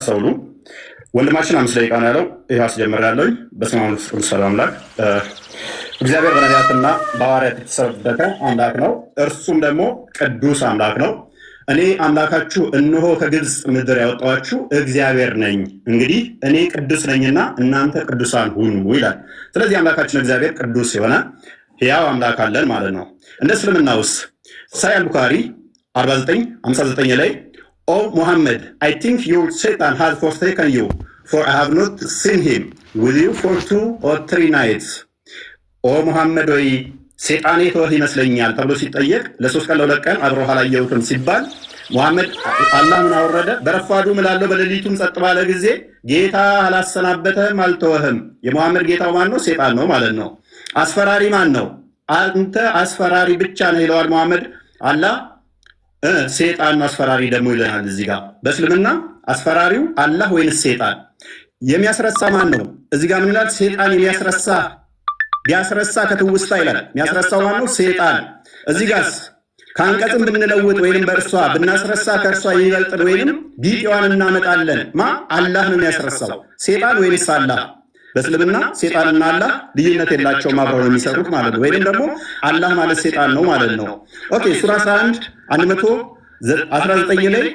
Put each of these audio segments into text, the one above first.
ሰውሉ ወንድማችን 5 ደቂቃ ነው ያለው። ይሄ አስጀምራለሁ። በስመ አብ ወወልድ ወመንፈስ አምላክ እግዚአብሔር በነቢያትና በሐዋርያት የተሰበከ አምላክ ነው። እርሱም ደግሞ ቅዱስ አምላክ ነው። እኔ አምላካችሁ እነሆ ከግብፅ ምድር ያወጣኋችሁ እግዚአብሔር ነኝ። እንግዲህ እኔ ቅዱስ ነኝና እናንተ ቅዱሳን ሁኑ ይላል። ስለዚህ አምላካችን እግዚአብሔር ቅዱስ የሆነ ሕያው አምላክ አለን ማለት ነው። እንደ እስልምናውስ ሳሂህ አል-ቡኻሪ 49:59 ላይ Oh Muhammad, I think your Satan has forsaken you, for I have not seen him with you for 2 or 3 nights. Oh Muhammad, ወይ ሰይጣኔ ተወህ ይመስለኛል ተብሎ ሲጠየቅ ለ3 ቀን ለ2 ቀን አብሮ አላየሁትም ሲባል ሙሐመድ አላህ ምን አወረደ? በረፋዱ ምላለው በሌሊቱም ጸጥ ባለ ጊዜ ጌታ አላሰናበተህም አልተወህም። የሙሐመድ ጌታው ማን ነው? ሰይጣን ነው ማለት ነው። አስፈራሪ ማን ነው? አንተ አስፈራሪ ብቻ ነው ይለዋል ሙሐመድ። አላህ ሰይጣን አስፈራሪ ደግሞ ይለናል። እዚህ ጋር በእስልምና አስፈራሪው አላህ ወይንስ ሰይጣን? የሚያስረሳ ማን ነው? እዚህ ጋር ምን ይላል? ሰይጣን የሚያስረሳ ቢያስረሳ ከትውስታ ይላል። የሚያስረሳው ማን ነው? ሰይጣን። እዚህ ጋርስ ከአንቀጽም ብንለውጥ ወይንም በእርሷ ብናስረሳ ከእርሷ የሚበልጥን ወይንም ቢጤዋን እናመጣለን። አላህ ነው የሚያስረሳው። ሰይጣን ወይንስ አላህ? በእስልምና ሰይጣንና አላህ ልዩነት የላቸውም፣ አብረው ነው የሚሰሩት ማለት ነው። ወይንም ደግሞ አላህ ማለት ሰይጣን ነው ማለት ነው። ኦኬ ሱራ 11:119 ላይ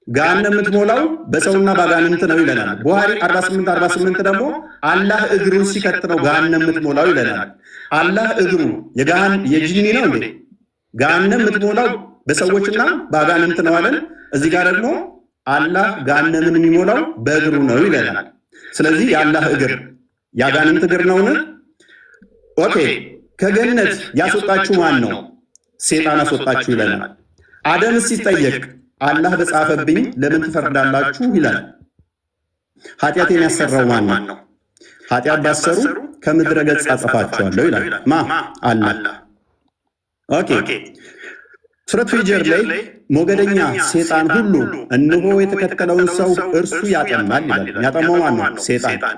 ገሃነም የምትሞላው በሰውና በአጋንንት ነው ይለናል። ቡሃሪ 48:48 ደግሞ አላህ እግሩን ሲከት ነው ገሃነም የምትሞላው ይለናል። አላህ እግሩ የጂኒ ነው እንዴ? ገሃነም የምትሞላው በሰዎችና በአጋንንት ነው አለን። እዚህ ጋር ደግሞ አላህ ገሃነምን የሚሞላው በእግሩ ነው ይለናል። ስለዚህ የአላህ እግር ያጋንንት እግር ነውን? ኦኬ ከገነት ያስወጣችሁ ማን ነው? ሰይጣን አስወጣችሁ ይለናል። አደም ሲጠየቅ አላህ በጻፈብኝ ለምን ትፈርዳላችሁ ይላል። ኃጢአቴን ያሰራው ማን ነው? ኃጢአት ባሰሩ ከምድረ ገጽ አጠፋቸዋለሁ ይላል። አላህ። ኦኬ ሱረት ፊጅር ላይ ሞገደኛ ሰይጣን ሁሉ እነሆ የተከተለውን ሰው እርሱ ያጠማል ይላል። ያጠማው ማን ነው? ሰይጣን።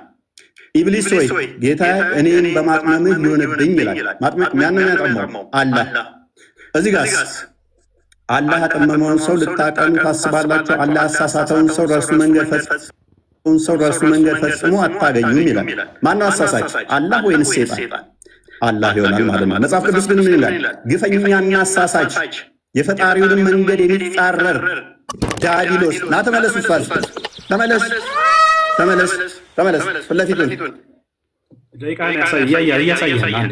ኢብሊስ ሆይ ጌታ እኔን በማጥመምህ ሊሆንብኝ ይላል። ማን ነው ያጠማው? አላህ። እዚህ ጋርስ አላህ ያጠመመውን ሰው ልታቀኑ ታስባላችሁ? አላህ ያሳሳተውን ሰው ለእርሱ መንገድ ፈጽሞ አታገኙም ይላል። ማነው አሳሳች? አላህ ወይንስ ሰይጣን? አላህ ይሆናል ማለት ነው። መጽሐፍ ቅዱስ ግን ምን ይላል? ግፈኛና አሳሳች የፈጣሪውን መንገድ የሚጻረር ዲያብሎስ ና ተመለስ፣ ተመለስ ፍለፊቱን ደቂቃን ያሳያል።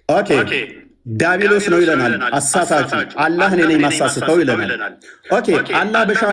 ኦኬ ዲያብሎስ ነው ይለናል። አሳሳቹ አላህ እኔ ነኝ ማሳስተው ይለናል። ኦኬ አላህ